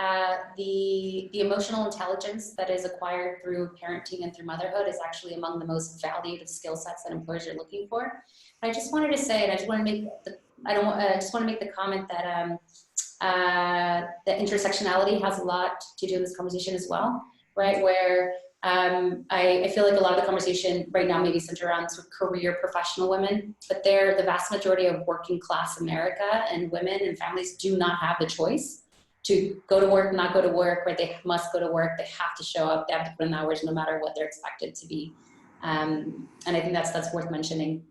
the emotional intelligence that is acquired through parenting and through motherhood is actually among the most valued skill sets that employers are looking for. I just wanted to say, and I just want to make the comment that the intersectionality has a lot to do in this conversation as well, right? Where I feel like a lot of the conversation right now maybe centered around sort of career professional women, but they're the vast majority of working class America, and women and families do not have the choice to go to work, not go to work, right? They must go to work. They have to show up. They have to put in hours no matter what they're expected to be. And I think that's worth mentioning.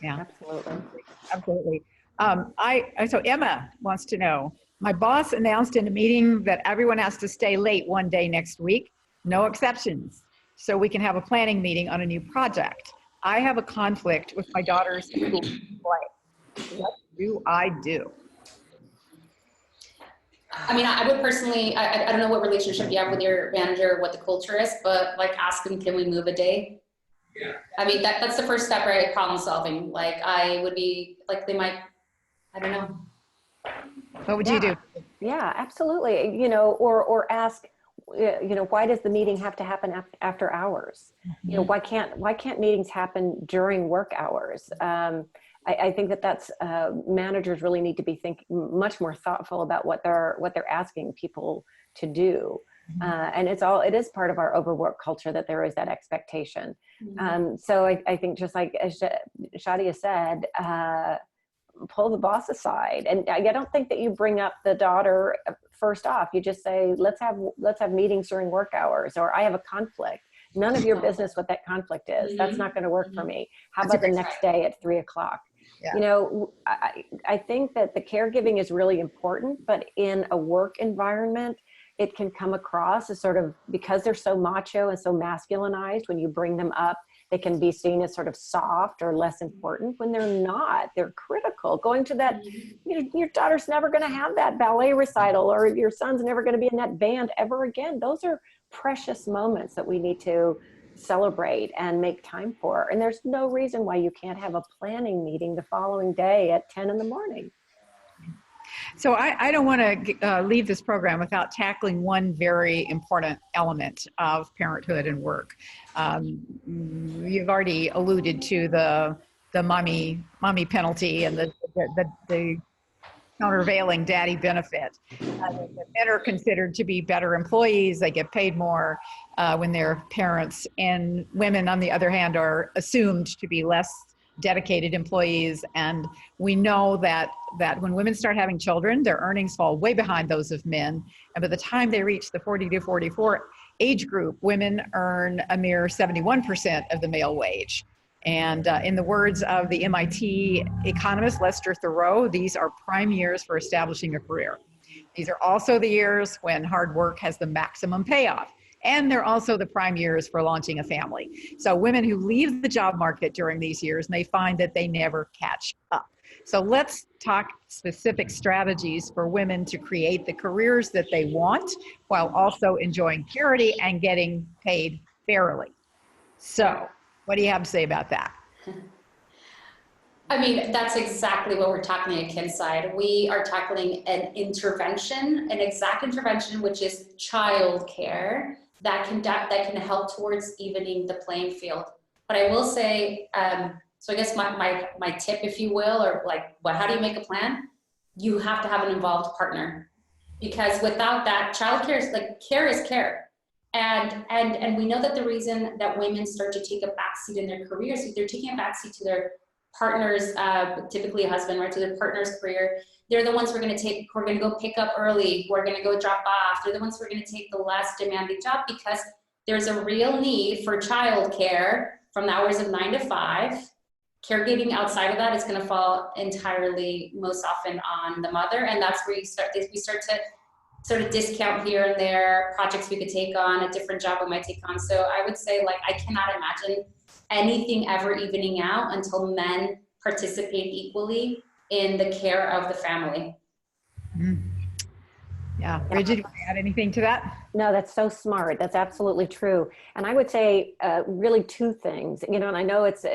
Yeah, Absolutely. absolutely. So Emma wants to know, my boss announced in a meeting that everyone has to stay late one day next week, no exceptions, so we can have a planning meeting on a new project. I have a conflict with my daughter's school play. What do I do? I mean, I would personally, I don't know what relationship you have with your manager, what the culture is, but like ask them, can we move a day? Yeah. I mean, that's the first step, right? Problem solving. Like I would be like, they might, I don't know. What would you do? Yeah, absolutely. Or ask, why does the meeting have to happen after hours? Mm-hmm. Why can't meetings happen during work hours? I think that's managers really need to be much more thoughtful about what they're asking people to do. And it is part of our overwork culture that there is that expectation. Mm-hmm. So I think just like as Shadiah said, pull the boss aside. And I don't think that you bring up the daughter first off. You just say, let's have meetings during work hours, or I have a conflict. None of your business what that conflict is. That's not going to work for me. How about the next day at 3:00? Yeah. I think that the caregiving is really important, but in a work environment, it can come across as sort of, because they're so macho and so masculinized, when you bring them up, they can be seen as sort of soft or less important when they're not. They're critical. Going to that, your daughter's never going to have that ballet recital, or your son's never going to be in that band ever again. Those are precious moments that we need to celebrate and make time for. And there's no reason why you can't have a planning meeting the following day at 10 in the morning. So I don't want to leave this program without tackling one very important element of parenthood and work. You've already alluded to the mommy penalty and the countervailing daddy benefit. Men are considered to be better employees. They get paid more when they're parents, and women, on the other hand, are assumed to be less dedicated employees. And we know that when women start having children, their earnings fall way behind those of men. And by the time they reach the 40 to 44 age group, women earn a mere 71% of the male wage. And in the words of the MIT economist Lester Thoreau, these are prime years for establishing a career. These are also the years when hard work has the maximum payoff. And they're also the prime years for launching a family. So women who leave the job market during these years may find that they never catch up. So let's talk specific strategies for women to create the careers that they want while also enjoying purity and getting paid fairly. So what do you have to say about that? I mean, that's exactly what we're tackling at Kinside. We are tackling an exact intervention, which is childcare, that can help towards evening the playing field. But I will say, so I guess my tip, if you will, or like, how do you make a plan? You have to have an involved partner, because without that, childcare is like, care is care. And we know that the reason that women start to take a backseat in their careers, if they're taking a backseat to their partner's, typically a husband, right, to their partner's career, they're the ones we're going to go pick up early, we're going to go drop off. They're the ones we're going to take the less demanding job, because there's a real need for childcare from the hours of 9 to 5. caregiving outside of that is going to fall entirely most often on the mother. And that's where we start to sort of discount here and there projects we could take on, a different job we might take on. So I would say, like, I cannot imagine anything ever evening out until men participate equally in the care of the family. Mm. Yeah. Brigid, you want to add anything to that? No, that's so smart. That's absolutely true. And I would say really two things, you know, and I know it's,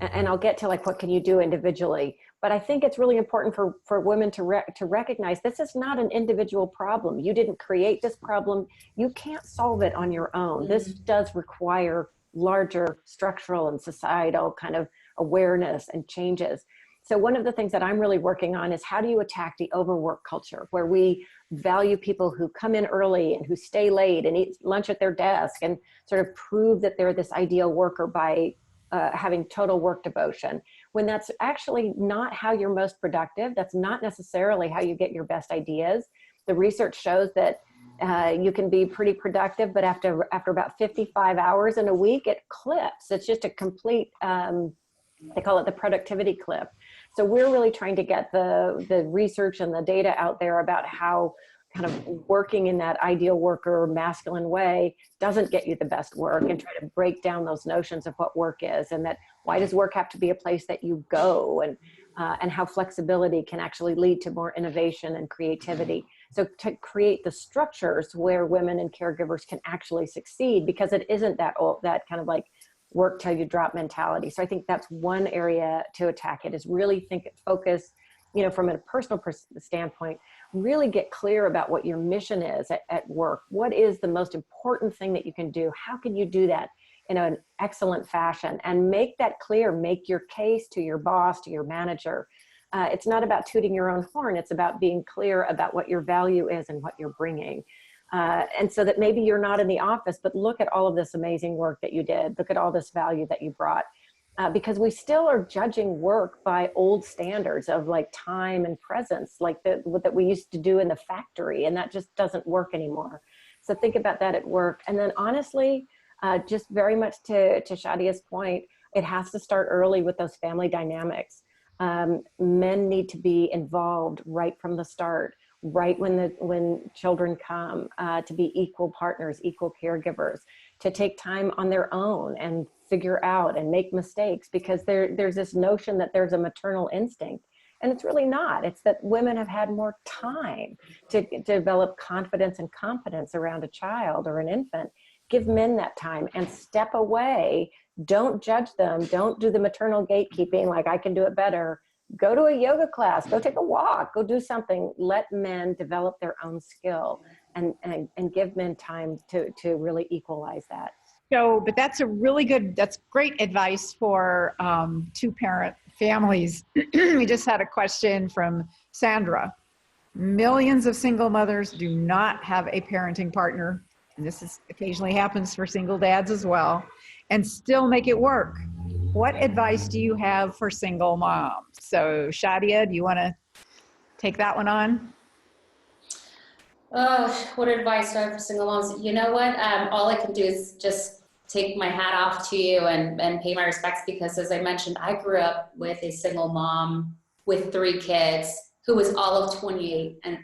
and I'll get to like, what can you do individually? But I think it's really important for women to recognize this is not an individual problem. You didn't create this problem. You can't solve it on your own. This does require larger structural and societal kind of awareness and changes. So one of the things that I'm really working on is how do you attack the overwork culture, where we value people who come in early and who stay late and eat lunch at their desk and sort of prove that they're this ideal worker by having total work devotion, when that's actually not how you're most productive. That's not necessarily how you get your best ideas. The research shows that you can be pretty productive, but after about 55 hours in a week, it clips. It's just a complete, they call it the productivity clip. So we're really trying to get the research and the data out there about how kind of working in that ideal worker masculine way doesn't get you the best work, and try to break down those notions of what work is, and that why does work have to be a place that you go, and how flexibility can actually lead to more innovation and creativity. So to create the structures where women and caregivers can actually succeed, because it isn't that kind of like work till you drop mentality. So I think that's one area to attack it, is really focus, you know, from a personal standpoint, really get clear about what your mission is at work. What is the most important thing that you can do? How can you do that in an excellent fashion? And make that clear, make your case to your boss, to your manager. It's not about tooting your own horn. It's about being clear about what your value is and what you're bringing. And so that maybe you're not in the office, but look at all of this amazing work that you did. Look at all this value that you brought. Because we still are judging work by old standards of like time and presence, like that we used to do in the factory, and that just doesn't work anymore. So think about that at work. And then honestly, just very much to Shadiah's point, it has to start early with those family dynamics. Men need to be involved right from the start, right when children come, to be equal partners, equal caregivers, to take time on their own and figure out and make mistakes, because there's this notion that there's a maternal instinct, and it's really not. It's that women have had more time to develop confidence and competence around a child or an infant. Give men that time and step away. Don't judge them. Don't do the maternal gatekeeping like I can do it better. Go to a yoga class, go take a walk, go do something. Let men develop their own skill, and give men time to really equalize that. So, but that's great advice for two-parent families. We just had a question from Sandra. Millions of single mothers do not have a parenting partner, and this occasionally happens for single dads as well, and still make it work. What advice do you have for single moms? So, Shadiah, do you want to take that one on? What advice do I have for single moms? You know what? All I can do is just take my hat off to you and pay my respects, because as I mentioned, I grew up with a single mom with 3 kids who was all of 28 and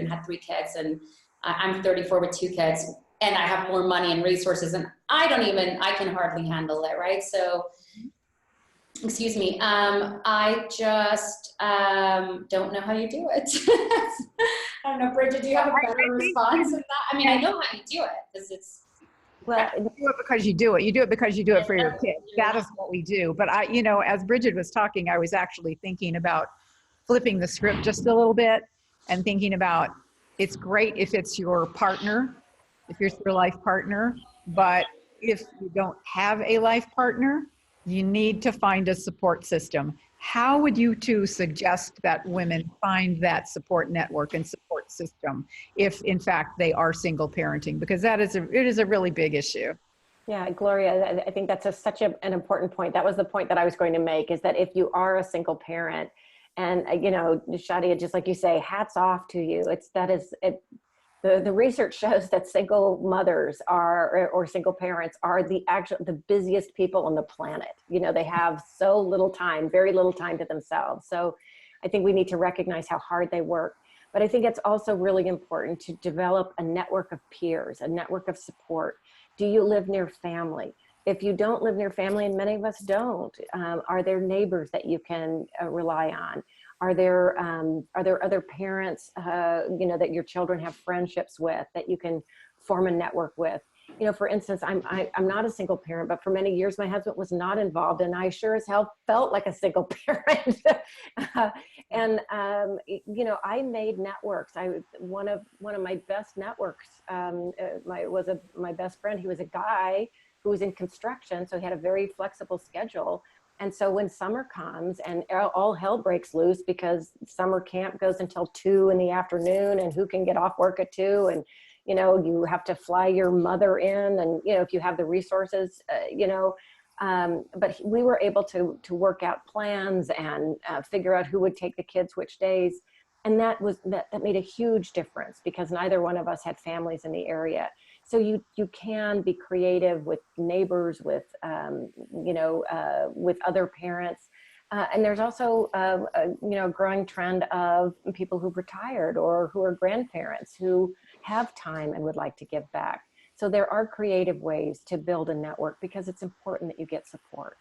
had 3 kids. And I'm 34 with 2 kids, and I have more money and resources, and I can hardly handle it. Right. So, excuse me. I just don't know how you do it. I don't know, Brigid, do you have a better response to that? I mean, I know how you do it, because it's, well, you do it because you do it. You do it because you do it for your kids. That is what we do. But as Brigid was talking, I was actually thinking about flipping the script just a little bit and thinking about, it's great if it's your partner, if it's your life partner, but if you don't have a life partner, you need to find a support system. How would you two suggest that women find that support network and support system if, in fact, they are single parenting? Because it is a really big issue. Yeah, Gloria, I think that's such an important point. That was the point that I was going to make, is that if you are a single parent, and Shadiah, just like you say, hats off to you. the research shows that single mothers are, or single parents are the busiest people on the planet. You know, they have so little time, very little time to themselves. So I think we need to recognize how hard they work. But I think it's also really important to develop a network of peers, a network of support. Do you live near family? If you don't live near family, and many of us don't, are there neighbors that you can rely on? Are there other parents, you know, that your children have friendships with that you can form a network with? You know, for instance, I'm not a single parent, but for many years my husband was not involved, and I sure as hell felt like a single parent. You know, I made networks. One of my best networks my best friend. He was a guy who was in construction, so he had a very flexible schedule. And so when summer comes and all hell breaks loose because summer camp goes until 2 in the afternoon, and who can get off work at 2, and you know, you have to fly your mother in, and you know, if you have the resources, you know, but we were able to work out plans and figure out who would take the kids which days. And that made a huge difference because neither one of us had families in the area. So you can be creative with neighbors, with, you know, with other parents. And there's also, you know, a growing trend of people who've retired or who are grandparents who have time and would like to give back. So there are creative ways to build a network because it's important that you get support.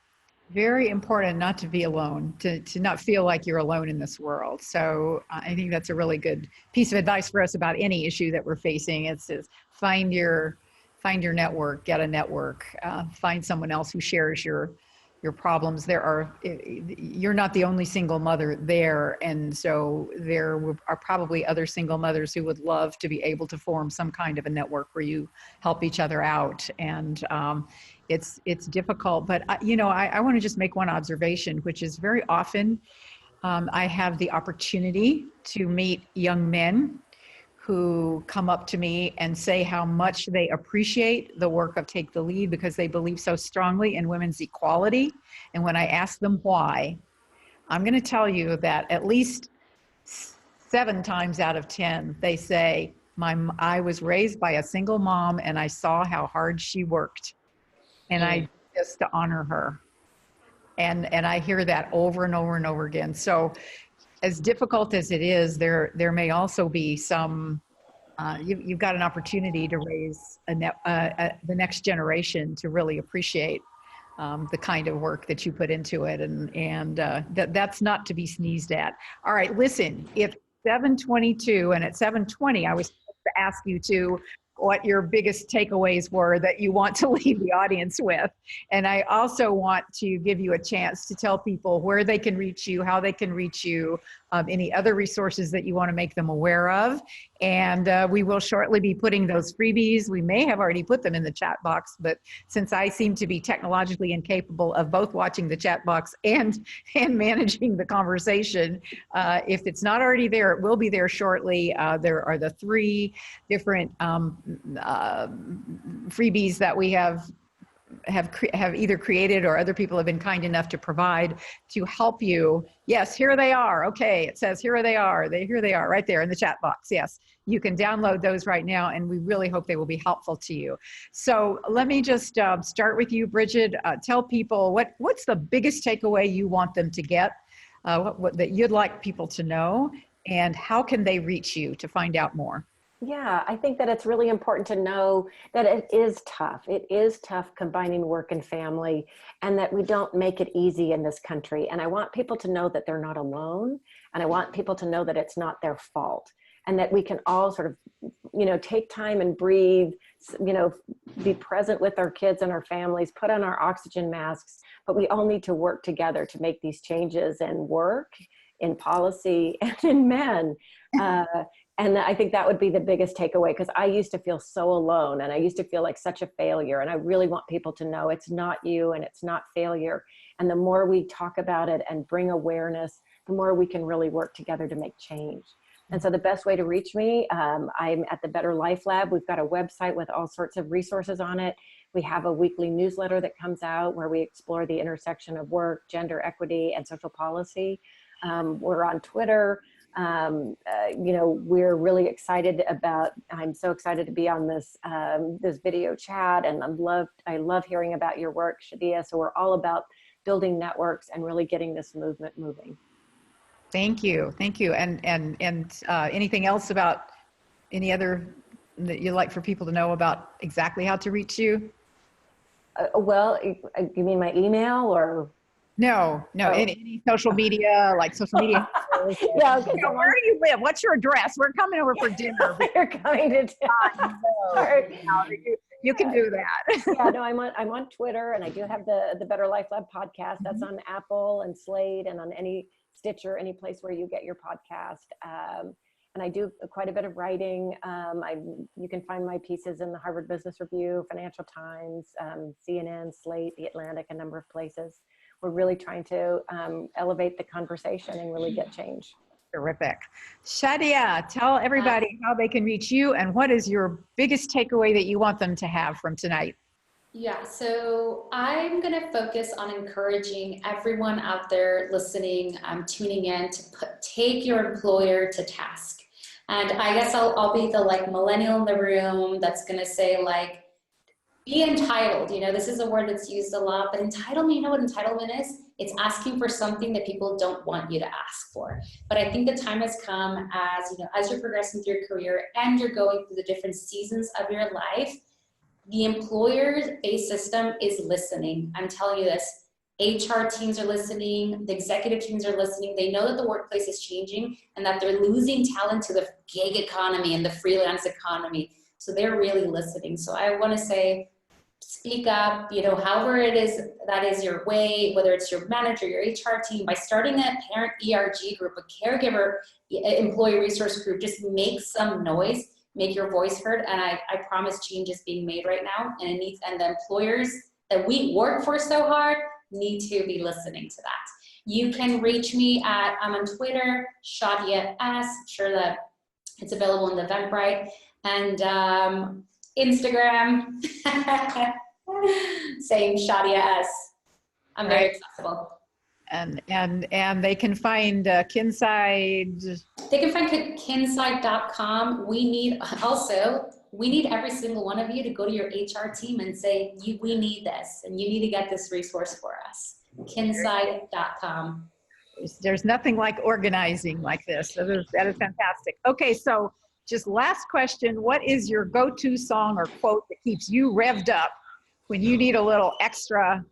Very important not to be alone, to not feel like you're alone in this world. So I think that's a really good piece of advice for us about any issue that we're facing. It's find your network, get a network, find someone else who shares your problems. You're not the only single mother there. And so there are probably other single mothers who would love to be able to form some kind of a network where you help each other out. And it's difficult, but you know, I want to just make one observation, which is very often I have the opportunity to meet young men who come up to me and say how much they appreciate the work of Take the Lead because they believe so strongly in women's equality. And when I ask them why, I'm going to tell you that at least 7 times out of 10, they say, I was raised by a single mom and I saw how hard she worked. And I just to honor her. And I hear that over and over and over again. So as difficult as it is, there may also be some, you've got an opportunity to raise the next generation to really appreciate the kind of work that you put into it. And that's not to be sneezed at. All right, listen, if 7:22 and at 7:20, I was supposed to ask you to what your biggest takeaways were that you want to leave the audience with. And I also want to give you a chance to tell people where they can reach you, how they can reach you, any other resources that you want to make them aware of. And we will shortly be putting those freebies. We may have already put them in the chat box, but since I seem to be technologically incapable of both watching the chat box and managing the conversation, if it's not already there, it will be there shortly. There are the 3 different freebies that we have either created or other people have been kind enough to provide to help you. Yes, here they are. Okay, it says here they are. Here they are right there in the chat box. Yes, you can download those right now, and we really hope they will be helpful to you. So let me just start with you, Brigid. Tell people what's the biggest takeaway you want them to get, what that you'd like people to know, and how can they reach you to find out more? Yeah, I think that it's really important to know that it is tough. It is tough combining work and family, and that we don't make it easy in this country. And I want people to know that they're not alone. And I want people to know that it's not their fault, and that we can all sort of, you know, take time and breathe, you know, be present with our kids and our families, put on our oxygen masks, but we all need to work together to make these changes in work, in policy, and in men. And I think that would be the biggest takeaway, because I used to feel so alone and I used to feel like such a failure. And I really want people to know it's not you and it's not failure. And the more we talk about it and bring awareness, the more we can really work together to make change. And so the best way to reach me, I'm at the Better Life Lab. We've got a website with all sorts of resources on it. We have a weekly newsletter that comes out where we explore the intersection of work, gender equity, and social policy. We're on Twitter. We're really excited about, I'm so excited to be on this video chat, and I love hearing about your work, Shadiah. So we're all about building networks and really getting this movement moving. Thank you. Thank you. And anything else about any other that you'd like for people to know about exactly how to reach you? Well, you mean my email or? No, any social media, like social media. Yeah. Okay, so where do you live? What's your address? We're coming over for dinner. You're coming to town. You can do that. Yeah, no, I'm on Twitter, and I do have the Better Life Lab podcast. That's on Apple and Slate and on any Stitcher, any place where you get your podcast. And I do quite a bit of writing. You can find my pieces in the Harvard Business Review, Financial Times, CNN, Slate, The Atlantic, a number of places. We're really trying to elevate the conversation and really get change. Terrific. Shadiah, tell everybody how they can reach you and what is your biggest takeaway that you want them to have from tonight? Yeah, so I'm going to focus on encouraging everyone out there listening, tuning in to take your employer to task. And I guess I'll be the millennial in the room that's going to say be entitled. This is a word that's used a lot, but entitlement, you know what entitlement is? It's asking for something that people don't want you to ask for. But I think the time has come as you're progressing through your career and you're going through the different seasons of your life, the employer-based system is listening. I'm telling you this. HR teams are listening. The executive teams are listening. They know that the workplace is changing and that they're losing talent to the gig economy and the freelance economy. So they're really listening. So I want to say, speak up, however it is, that is your way, whether it's your manager, your HR team, by starting a parent ERG group, a caregiver employee resource group, just make some noise, make your voice heard. And I promise change is being made right now. And and the employers that we work for so hard need to be listening to that. You can reach me I'm on Twitter, Shadiah S. I'm sure that it's available in the Eventbrite. And Instagram, same, Shadiah S. I'm very accessible. And they can find Kinside. They can find Kinside.com. We need every single one of you to go to your HR team and say, we need this, and you need to get this resource for us. Kinside.com. There's nothing like organizing like this. So that is fantastic. Okay, so just last question. What is your go-to song or quote that keeps you revved up when you need a little extra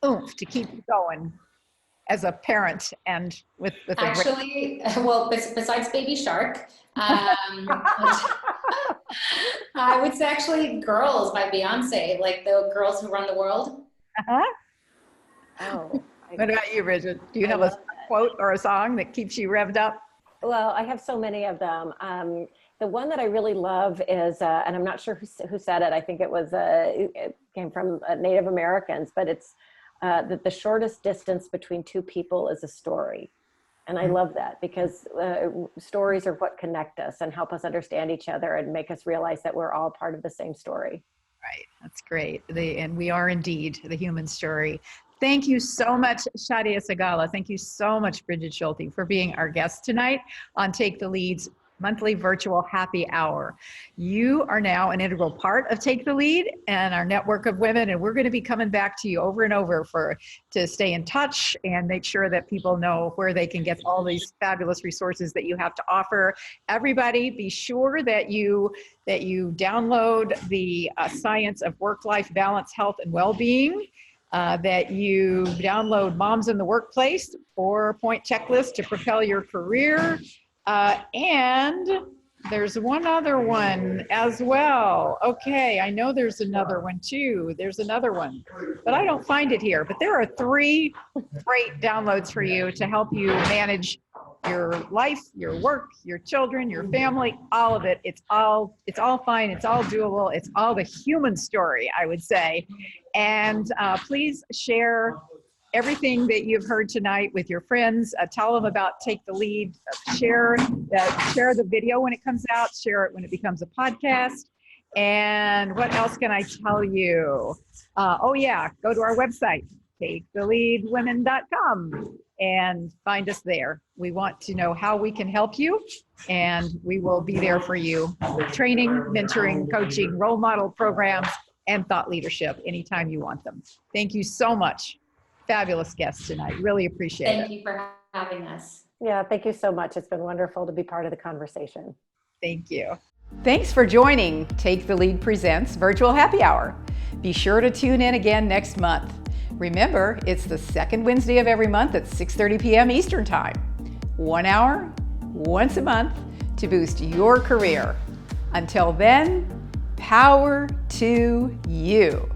oomph to keep you going as a parent and with actually, besides Baby Shark, I would say actually Girls by Beyonce, like the Girls Who Run the World. Oh. What about you, Brigid? Do you have a quote or a song that keeps you revved up? Well, I have so many of them. The one that I really love is, and I'm not sure who said it. I think it came from Native Americans, but it's that the shortest distance between two people is a story. And I love that because stories are what connect us and help us understand each other and make us realize that we're all part of the same story. Right, that's great. And we are indeed the human story. Thank you so much, Shadiah Sigala. Thank you so much, Brigid Schulte, for being our guest tonight on Take the Lead's monthly virtual happy hour. You are now an integral part of Take the Lead and our network of women, and we're going to be coming back to you over and over to stay in touch and make sure that people know where they can get all these fabulous resources that you have to offer. Everybody, be sure that you download the Science of Work-Life Balance, Health, and Well-Being. That you download Moms in the Workplace, 4-point checklist to propel your career. And there's one other one as well. Okay, I know there's another one too. There's another one, but I don't find it here. But there are 3 great downloads for you to help you manage your life, your work, your children, your family, all of it. It's all fine. It's all doable. It's all the human story, I would say. And please share everything that you've heard tonight with your friends. Tell them about Take the Lead. Share the video when it comes out. Share it when it becomes a podcast. And what else can I tell you? Oh yeah, go to our website, taketheleadwomen.com and find us there. We want to know how we can help you, and we will be there for you with training, mentoring, coaching, role model programs, and thought leadership anytime you want them. Thank you so much. Fabulous guest tonight. Really appreciate it. Thank you for having us. Yeah, thank you so much. It's been wonderful to be part of the conversation. Thank you. Thanks for joining Take the Lead Presents Virtual Happy Hour. Be sure to tune in again next month. Remember, it's the second Wednesday of every month at 6:30 p.m. Eastern Time. 1 hour, once a month, to boost your career. Until then, power to you.